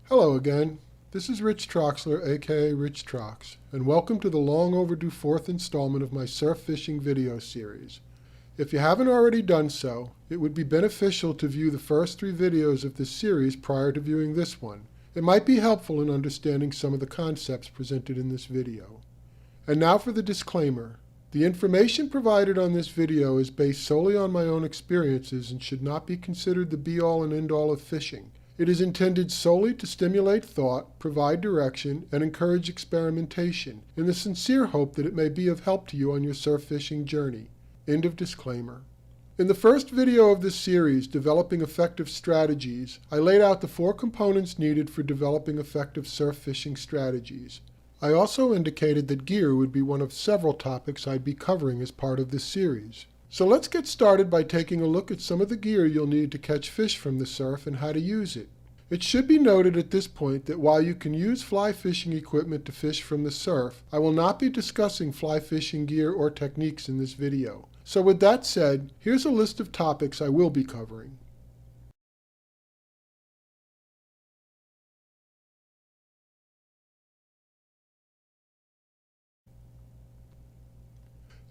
Hello again. This is Rich Troxler, aka Rich Trox, and welcome to the long overdue fourth installment of my surf fishing video series. If you haven't already done so, it would be beneficial to view the first three videos of this series prior to viewing this one. It might be helpful in understanding some of the concepts presented in this video. And now for the disclaimer. The information provided on this video is based solely on my own experiences and should not be considered the be-all and end-all of fishing. It is intended solely to stimulate thought, provide direction, and encourage experimentation, in the sincere hope that it may be of help to you on your surf fishing journey. End of disclaimer. In the first video of this series, Developing Effective Strategies, I laid out the 4 components needed for developing effective surf fishing strategies. I also indicated that gear would be one of several topics I'd be covering as part of this series. So let's get started by taking a look at some of the gear you'll need to catch fish from the surf and how to use it. It should be noted at this point that while you can use fly fishing equipment to fish from the surf, I will not be discussing fly fishing gear or techniques in this video. So with that said, here's a list of topics I will be covering.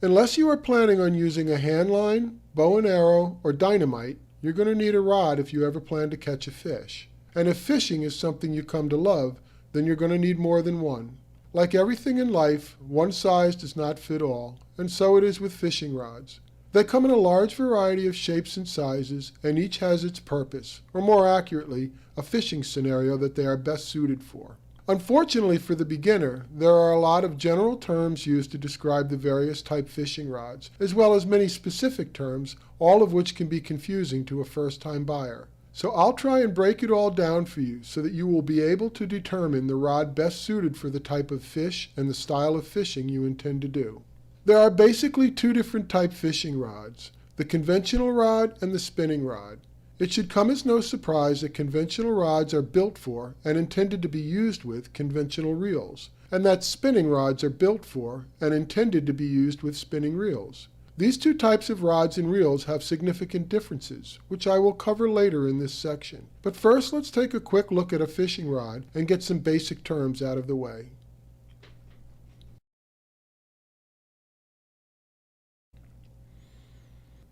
Unless you are planning on using a hand line, bow and arrow, or dynamite, you're going to need a rod if you ever plan to catch a fish. And if fishing is something you come to love, then you're going to need more than one. Like everything in life, one size does not fit all, and so it is with fishing rods. They come in a large variety of shapes and sizes, and each has its purpose, or more accurately, a fishing scenario that they are best suited for. Unfortunately for the beginner, there are a lot of general terms used to describe the various type fishing rods, as well as many specific terms, all of which can be confusing to a first-time buyer. So I'll try and break it all down for you so that you will be able to determine the rod best suited for the type of fish and the style of fishing you intend to do. There are basically 2 different type fishing rods, the conventional rod and the spinning rod. It should come as no surprise that conventional rods are built for and intended to be used with conventional reels, and that spinning rods are built for and intended to be used with spinning reels. These 2 types of rods and reels have significant differences, which I will cover later in this section. But first, let's take a quick look at a fishing rod and get some basic terms out of the way.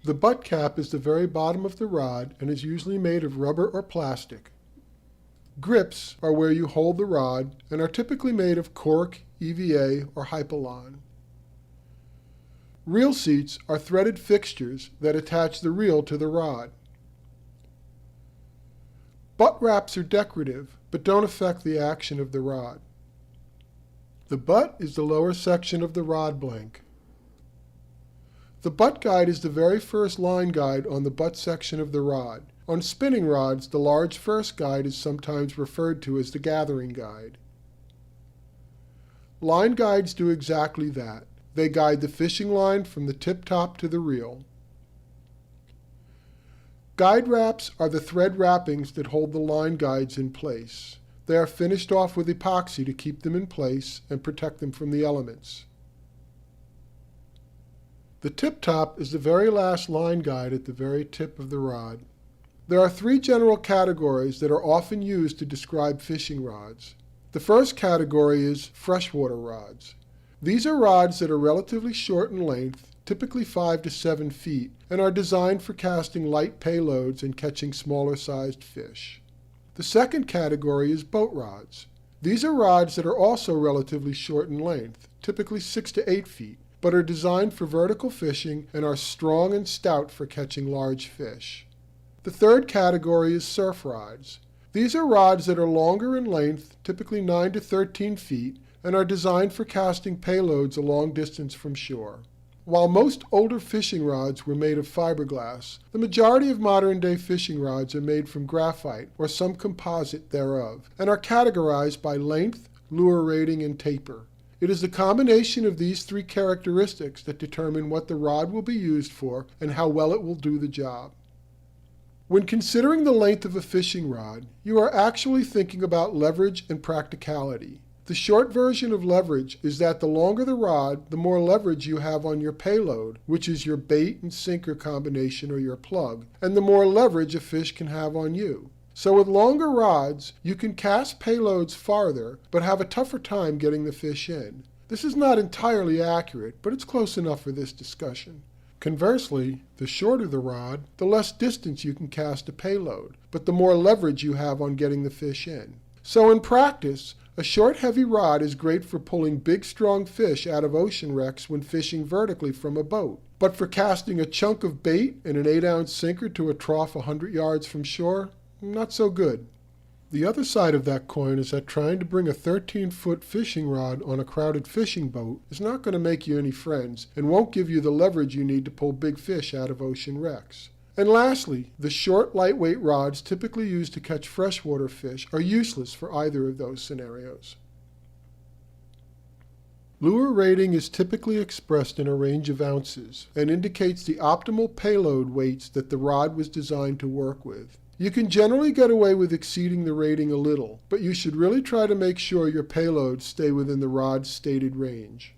The butt cap is the very bottom of the rod and is usually made of rubber or plastic. Grips are where you hold the rod and are typically made of cork, EVA, or Hypalon. Reel seats are threaded fixtures that attach the reel to the rod. Butt wraps are decorative, but don't affect the action of the rod. The butt is the lower section of the rod blank. The butt guide is the very first line guide on the butt section of the rod. On spinning rods, the large first guide is sometimes referred to as the gathering guide. Line guides do exactly that. They guide the fishing line from the tip top to the reel. Guide wraps are the thread wrappings that hold the line guides in place. They are finished off with epoxy to keep them in place and protect them from the elements. The tip top is the very last line guide at the very tip of the rod. There are 3 general categories that are often used to describe fishing rods. The first category is freshwater rods. These are rods that are relatively short in length, typically 5 to 7 feet, and are designed for casting light payloads and catching smaller sized fish. The second category is boat rods. These are rods that are also relatively short in length, typically 6 to 8 feet, but are designed for vertical fishing and are strong and stout for catching large fish. The third category is surf rods. These are rods that are longer in length, typically 9 to 13 feet, and are designed for casting payloads a long distance from shore. While most older fishing rods were made of fiberglass, the majority of modern-day fishing rods are made from graphite or some composite thereof, and are categorized by length, lure rating, and taper. It is the combination of these 3 characteristics that determine what the rod will be used for and how well it will do the job. When considering the length of a fishing rod, you are actually thinking about leverage and practicality. The short version of leverage is that the longer the rod, the more leverage you have on your payload, which is your bait and sinker combination or your plug, and the more leverage a fish can have on you. So with longer rods, you can cast payloads farther, but have a tougher time getting the fish in. This is not entirely accurate, but it's close enough for this discussion. Conversely, the shorter the rod, the less distance you can cast a payload, but the more leverage you have on getting the fish in. So in practice, a short heavy rod is great for pulling big strong fish out of ocean wrecks when fishing vertically from a boat. But for casting a chunk of bait and an 8-ounce sinker to a trough 100 yards from shore, not so good. The other side of that coin is that trying to bring a 13-foot fishing rod on a crowded fishing boat is not going to make you any friends and won't give you the leverage you need to pull big fish out of ocean wrecks. And lastly, the short, lightweight rods typically used to catch freshwater fish are useless for either of those scenarios. Lure rating is typically expressed in a range of ounces and indicates the optimal payload weights that the rod was designed to work with. You can generally get away with exceeding the rating a little, but you should really try to make sure your payloads stay within the rod's stated range.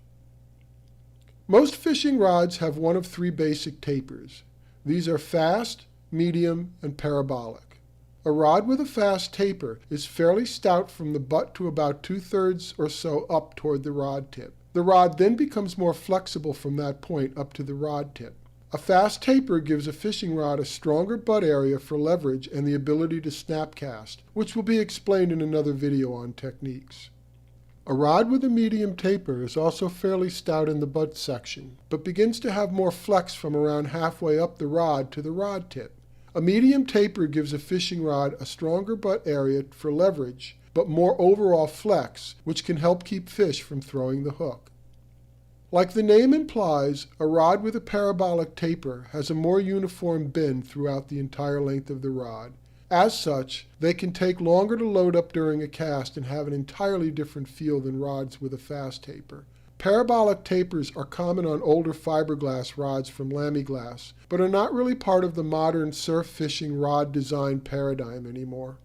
Most fishing rods have one of three basic tapers. These are fast, medium, and parabolic. A rod with a fast taper is fairly stout from the butt to about 2/3 or so up toward the rod tip. The rod then becomes more flexible from that point up to the rod tip. A fast taper gives a fishing rod a stronger butt area for leverage and the ability to snap cast, which will be explained in another video on techniques. A rod with a medium taper is also fairly stout in the butt section, but begins to have more flex from around halfway up the rod to the rod tip. A medium taper gives a fishing rod a stronger butt area for leverage, but more overall flex, which can help keep fish from throwing the hook. Like the name implies, a rod with a parabolic taper has a more uniform bend throughout the entire length of the rod. As such, they can take longer to load up during a cast and have an entirely different feel than rods with a fast taper. Parabolic tapers are common on older fiberglass rods from Lamy-Glass, but are not really part of the modern surf fishing rod design paradigm anymore.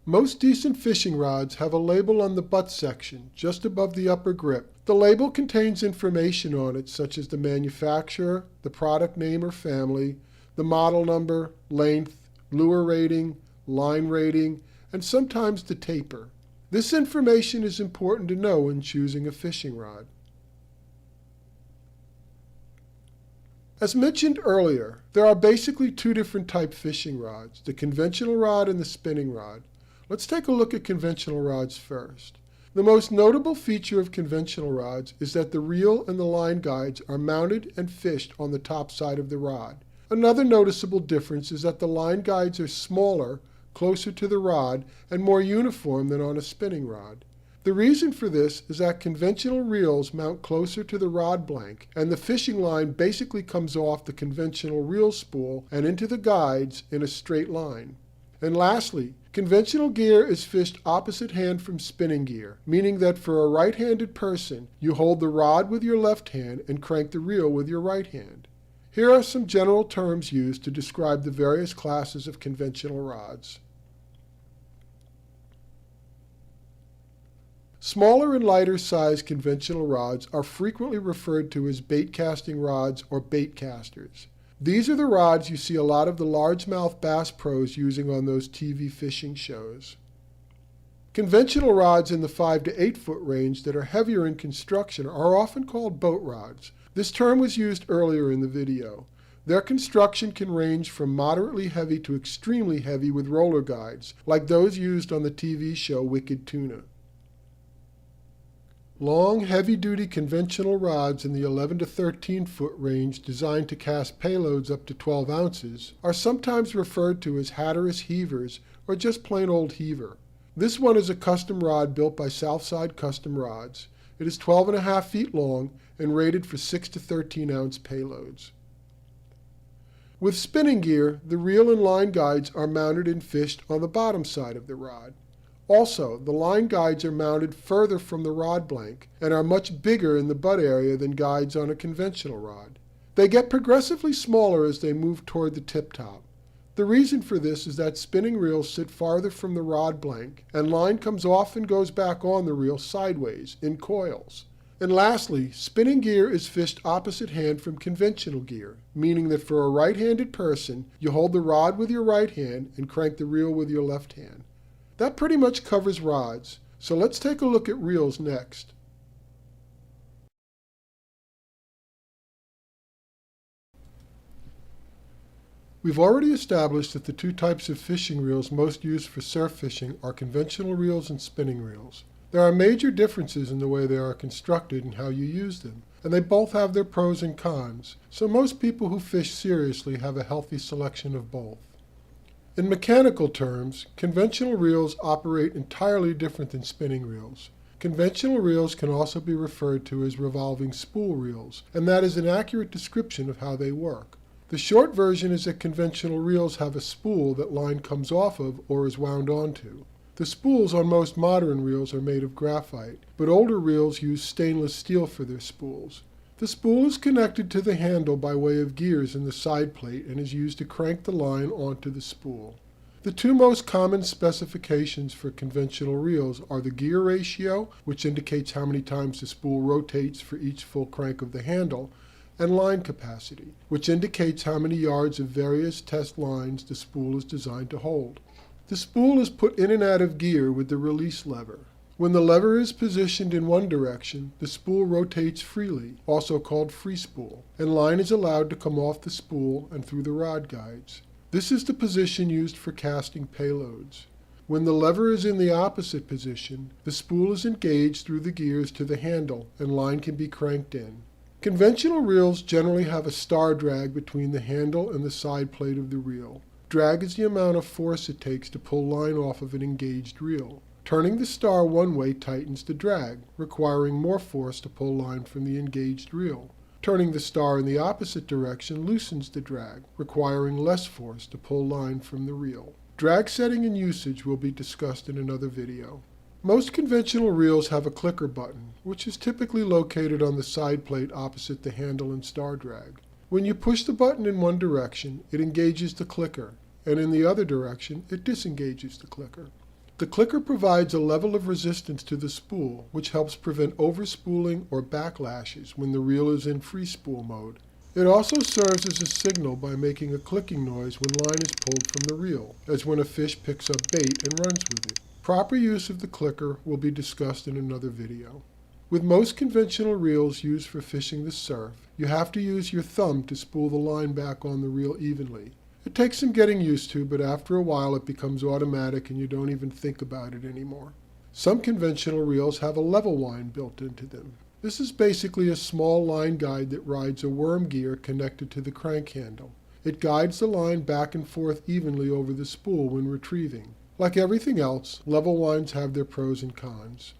Most decent fishing rods have a label on the butt section, just above the upper grip. The label contains information on it such as the manufacturer, the product name or family, the model number, length, lure rating, line rating, and sometimes the taper. This information is important to know when choosing a fishing rod. As mentioned earlier, there are basically two different type fishing rods, the conventional rod and the spinning rod. Let's take a look at conventional rods first. The most notable feature of conventional rods is that the reel and the line guides are mounted and fished on the top side of the rod. Another noticeable difference is that the line guides are smaller, closer to the rod, and more uniform than on a spinning rod. The reason for this is that conventional reels mount closer to the rod blank, and the fishing line basically comes off the conventional reel spool and into the guides in a straight line. And lastly, conventional gear is fished opposite hand from spinning gear, meaning that for a right-handed person, you hold the rod with your left hand and crank the reel with your right hand. Here are some general terms used to describe the various classes of conventional rods. Smaller and lighter size conventional rods are frequently referred to as bait casting rods or bait casters. These are the rods you see a lot of the largemouth bass pros using on those TV fishing shows. Conventional rods in the 5 to 8 foot range that are heavier in construction are often called boat rods. This term was used earlier in the video. Their construction can range from moderately heavy to extremely heavy with roller guides, like those used on the TV show Wicked Tuna. Long, heavy-duty conventional rods in the 11 to 13 foot range designed to cast payloads up to 12 ounces are sometimes referred to as Hatteras heavers or just plain old heaver. This one is a custom rod built by Southside Custom Rods. It is 12.5 feet long and rated for 6 to 13 ounce payloads. With spinning gear, the reel and line guides are mounted and fished on the bottom side of the rod. Also, the line guides are mounted further from the rod blank and are much bigger in the butt area than guides on a conventional rod. They get progressively smaller as they move toward the tip top. The reason for this is that spinning reels sit farther from the rod blank and line comes off and goes back on the reel sideways in coils. And lastly, spinning gear is fished opposite hand from conventional gear, meaning that for a right-handed person, you hold the rod with your right hand and crank the reel with your left hand. That pretty much covers rods, so let's take a look at reels next. We've already established that the two types of fishing reels most used for surf fishing are conventional reels and spinning reels. There are major differences in the way they are constructed and how you use them, and they both have their pros and cons, so most people who fish seriously have a healthy selection of both. In mechanical terms, conventional reels operate entirely different than spinning reels. Conventional reels can also be referred to as revolving spool reels, and that is an accurate description of how they work. The short version is that conventional reels have a spool that line comes off of or is wound onto. The spools on most modern reels are made of graphite, but older reels use stainless steel for their spools. The spool is connected to the handle by way of gears in the side plate and is used to crank the line onto the spool. The two most common specifications for conventional reels are the gear ratio, which indicates how many times the spool rotates for each full crank of the handle, and line capacity, which indicates how many yards of various test lines the spool is designed to hold. The spool is put in and out of gear with the release lever. When the lever is positioned in one direction, the spool rotates freely, also called free spool, and line is allowed to come off the spool and through the rod guides. This is the position used for casting payloads. When the lever is in the opposite position, the spool is engaged through the gears to the handle and line can be cranked in. Conventional reels generally have a star drag between the handle and the side plate of the reel. Drag is the amount of force it takes to pull line off of an engaged reel. Turning the star one way tightens the drag, requiring more force to pull line from the engaged reel. Turning the star in the opposite direction loosens the drag, requiring less force to pull line from the reel. Drag setting and usage will be discussed in another video. Most conventional reels have a clicker button, which is typically located on the side plate opposite the handle and star drag. When you push the button in one direction, it engages the clicker, and in the other direction, it disengages the clicker. The clicker provides a level of resistance to the spool, which helps prevent overspooling or backlashes when the reel is in free spool mode. It also serves as a signal by making a clicking noise when line is pulled from the reel, as when a fish picks up bait and runs with it. Proper use of the clicker will be discussed in another video. With most conventional reels used for fishing the surf, you have to use your thumb to spool the line back on the reel evenly. It takes some getting used to, but after a while it becomes automatic and you don't even think about it anymore. Some conventional reels have a level wind built into them. This is basically a small line guide that rides a worm gear connected to the crank handle. It guides the line back and forth evenly over the spool when retrieving. Like everything else, level winds have their pros and cons.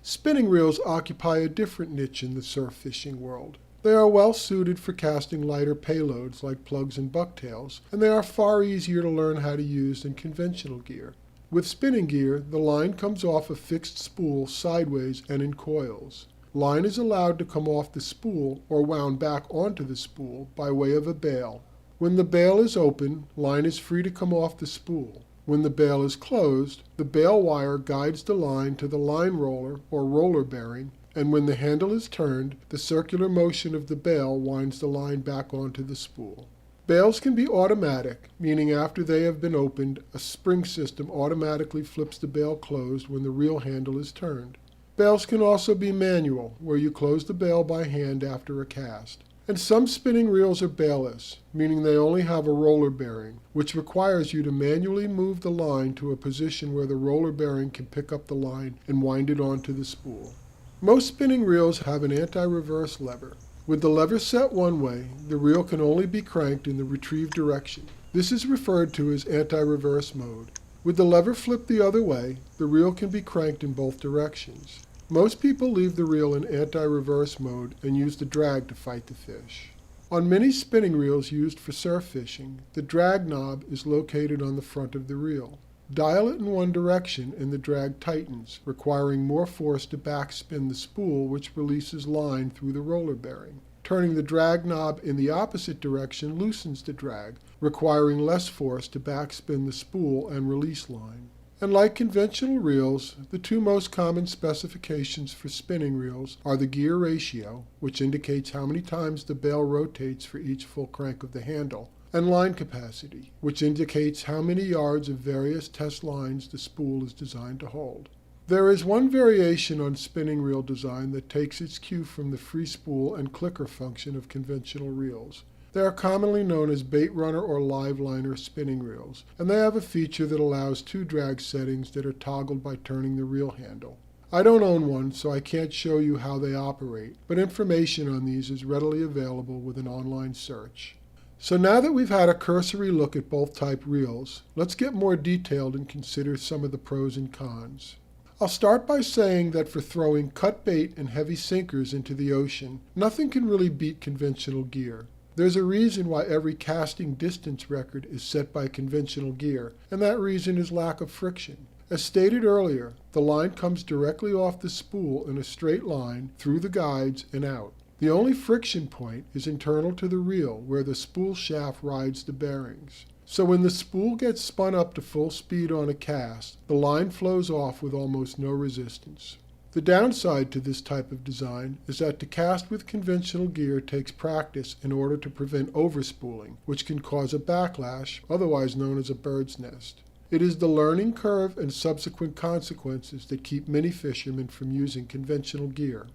Spinning reels occupy a different niche in the surf fishing world. They are well suited for casting lighter payloads like plugs and bucktails, and they are far easier to learn how to use than conventional gear. With spinning gear, the line comes off a fixed spool sideways and in coils. Line is allowed to come off the spool or wound back onto the spool by way of a bail. When the bail is open, line is free to come off the spool. When the bail is closed, the bail wire guides the line to the line roller or roller bearing, and when the handle is turned, the circular motion of the bail winds the line back onto the spool. Bails can be automatic, meaning after they have been opened, a spring system automatically flips the bail closed when the reel handle is turned. Bails can also be manual, where you close the bail by hand after a cast. And some spinning reels are bailless, meaning they only have a roller bearing, which requires you to manually move the line to a position where the roller bearing can pick up the line and wind it onto the spool. Most spinning reels have an anti-reverse lever. With the lever set one way, the reel can only be cranked in the retrieve direction. This is referred to as anti-reverse mode. With the lever flipped the other way, the reel can be cranked in both directions. Most people leave the reel in anti-reverse mode and use the drag to fight the fish. On many spinning reels used for surf fishing, the drag knob is located on the front of the reel. Dial it in one direction and the drag tightens, requiring more force to backspin the spool, which releases line through the roller bearing. Turning the drag knob in the opposite direction loosens the drag, requiring less force to backspin the spool and release line. And like conventional reels, the two most common specifications for spinning reels are the gear ratio, which indicates how many times the bail rotates for each full crank of the handle, and line capacity, which indicates how many yards of various test lines the spool is designed to hold. There is one variation on spinning reel design that takes its cue from the free spool and clicker function of conventional reels. They are commonly known as bait runner or live liner spinning reels, and they have a feature that allows two drag settings that are toggled by turning the reel handle. I don't own one, so I can't show you how they operate, but information on these is readily available with an online search. So now that we've had a cursory look at both type reels, let's get more detailed and consider some of the pros and cons. I'll start by saying that for throwing cut bait and heavy sinkers into the ocean, nothing can really beat conventional gear. There's a reason why every casting distance record is set by conventional gear, and that reason is lack of friction. As stated earlier, the line comes directly off the spool in a straight line through the guides and out. The only friction point is internal to the reel, where the spool shaft rides the bearings. So when the spool gets spun up to full speed on a cast, the line flows off with almost no resistance. The downside to this type of design is that to cast with conventional gear takes practice in order to prevent overspooling, which can cause a backlash, otherwise known as a bird's nest. It is the learning curve and subsequent consequences that keep many fishermen from using conventional gear.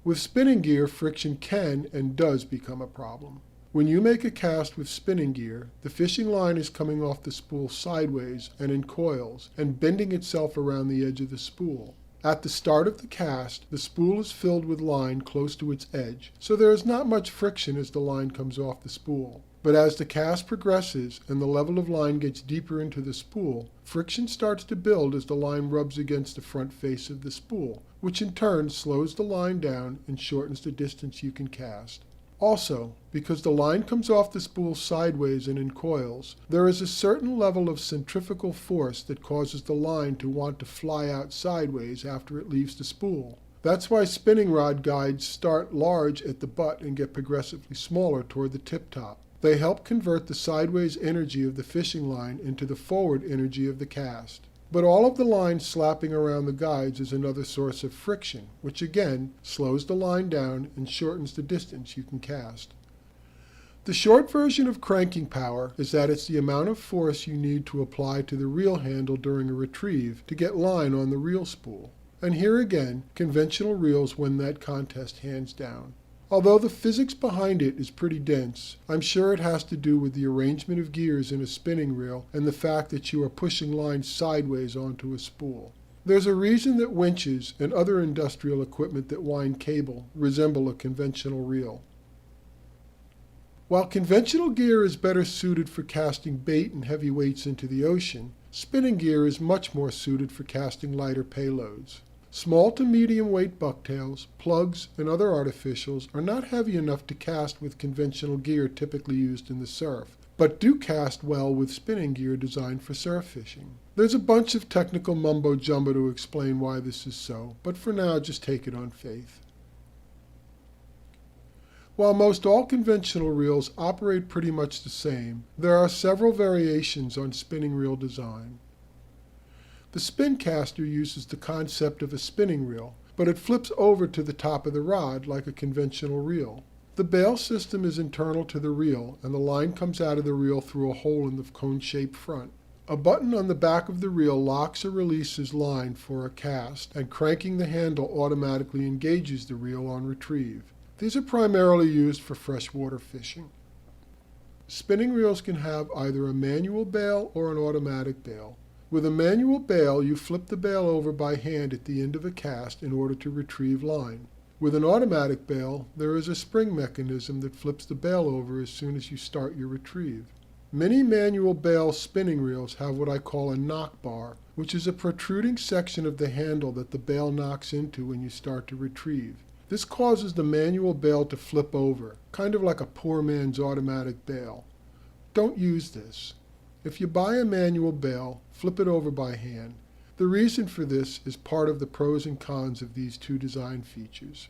With spinning gear, friction can and does become a problem. When you make a cast with spinning gear, the fishing line is coming off the spool sideways and in coils and bending itself around the edge of the spool. At the start of the cast, the spool is filled with line close to its edge, so there is not much friction as the line comes off the spool. But as the cast progresses and the level of line gets deeper into the spool, friction starts to build as the line rubs against the front face of the spool, which in turn slows the line down and shortens the distance you can cast. Also, because the line comes off the spool sideways and in coils, there is a certain level of centrifugal force that causes the line to want to fly out sideways after it leaves the spool. That's why spinning rod guides start large at the butt and get progressively smaller toward the tip top. They help convert the sideways energy of the fishing line into the forward energy of the cast. But all of the line slapping around the guides is another source of friction, which again slows the line down and shortens the distance you can cast. The short version of cranking power is that it's the amount of force you need to apply to the reel handle during a retrieve to get line on the reel spool. And here again, conventional reels win that contest hands down. Although the physics behind it is pretty dense, I'm sure it has to do with the arrangement of gears in a spinning reel and the fact that you are pushing lines sideways onto a spool. There's a reason that winches and other industrial equipment that wind cable resemble a conventional reel. While conventional gear is better suited for casting bait and heavy weights into the ocean, spinning gear is much more suited for casting lighter payloads. Small to medium weight bucktails, plugs, and other artificials are not heavy enough to cast with conventional gear typically used in the surf, but do cast well with spinning gear designed for surf fishing. There's a bunch of technical mumbo-jumbo to explain why this is so, but for now just take it on faith. While most all conventional reels operate pretty much the same, there are several variations on spinning reel design. The spin caster uses the concept of a spinning reel, but it flips over to the top of the rod like a conventional reel. The bail system is internal to the reel, and the line comes out of the reel through a hole in the cone-shaped front. A button on the back of the reel locks or releases line for a cast, and cranking the handle automatically engages the reel on retrieve. These are primarily used for freshwater fishing. Spinning reels can have either a manual bail or an automatic bail. With a manual bail, you flip the bail over by hand at the end of a cast in order to retrieve line. With an automatic bail, there is a spring mechanism that flips the bail over as soon as you start your retrieve. Many manual bail spinning reels have what I call a knock bar, which is a protruding section of the handle that the bail knocks into when you start to retrieve. This causes the manual bail to flip over, kind of like a poor man's automatic bail. Don't use this. If you buy a manual bail, flip it over by hand. The reason for this is part of the pros and cons of these two design features.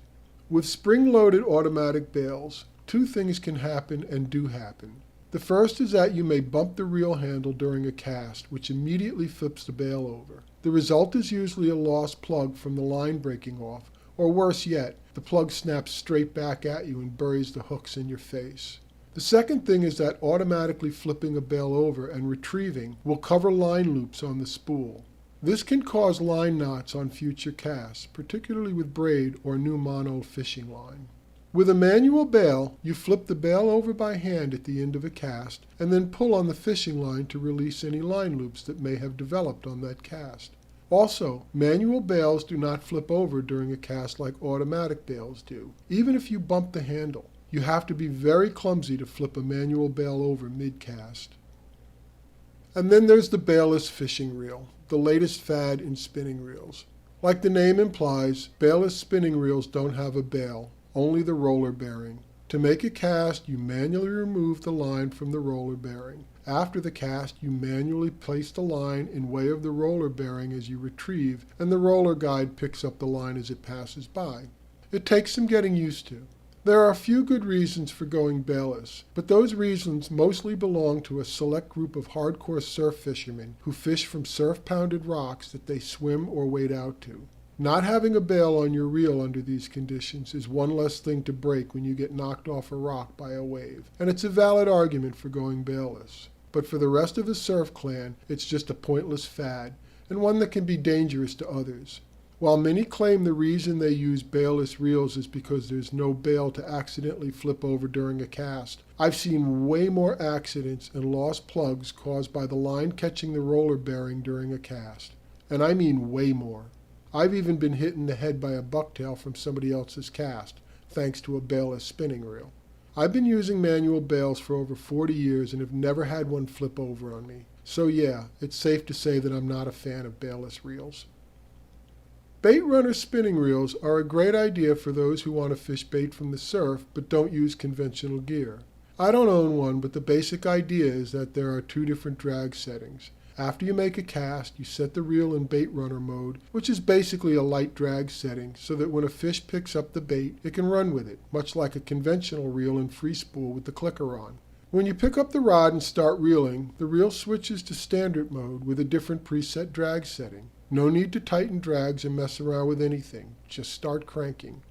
With spring-loaded automatic bails, two things can happen and do happen. The first is that you may bump the reel handle during a cast, which immediately flips the bail over. The result is usually a lost plug from the line breaking off, or worse yet, the plug snaps straight back at you and buries the hooks in your face. The second thing is that automatically flipping a bail over and retrieving will cover line loops on the spool. This can cause line knots on future casts, particularly with braid or new mono fishing line. With a manual bail, you flip the bail over by hand at the end of a cast and then pull on the fishing line to release any line loops that may have developed on that cast. Also, manual bails do not flip over during a cast like automatic bails do, even if you bump the handle. You have to be very clumsy to flip a manual bail over mid-cast. And then there's the bailless fishing reel, the latest fad in spinning reels. Like the name implies, bailless spinning reels don't have a bail, only the roller bearing. To make a cast, you manually remove the line from the roller bearing. After the cast, you manually place the line in way of the roller bearing as you retrieve, and the roller guide picks up the line as it passes by. It takes some getting used to. There are a few good reasons for going bailless, but those reasons mostly belong to a select group of hardcore surf fishermen who fish from surf-pounded rocks that they swim or wade out to. Not having a bail on your reel under these conditions is one less thing to break when you get knocked off a rock by a wave, and it's a valid argument for going bailless. But for the rest of the surf clan, it's just a pointless fad, and one that can be dangerous to others. While many claim the reason they use bailless reels is because there's no bail to accidentally flip over during a cast, I've seen way more accidents and lost plugs caused by the line catching the roller bearing during a cast. And I mean way more. I've even been hit in the head by a bucktail from somebody else's cast, thanks to a bailless spinning reel. I've been using manual bails for over 40 years and have never had one flip over on me. So yeah, it's safe to say that I'm not a fan of bailless reels. Bait runner spinning reels are a great idea for those who want to fish bait from the surf but don't use conventional gear. I don't own one, but the basic idea is that there are two different drag settings. After you make a cast, you set the reel in bait runner mode, which is basically a light drag setting, so that when a fish picks up the bait, it can run with it, much like a conventional reel in free spool with the clicker on. When you pick up the rod and start reeling, the reel switches to standard mode with a different preset drag setting. No need to tighten drags or mess around with anything, just start cranking.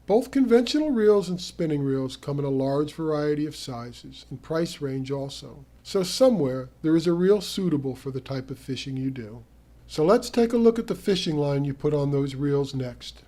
Both conventional reels and spinning reels come in a large variety of sizes and price range also. So somewhere there is a reel suitable for the type of fishing you do. So let's take a look at the fishing line you put on those reels next.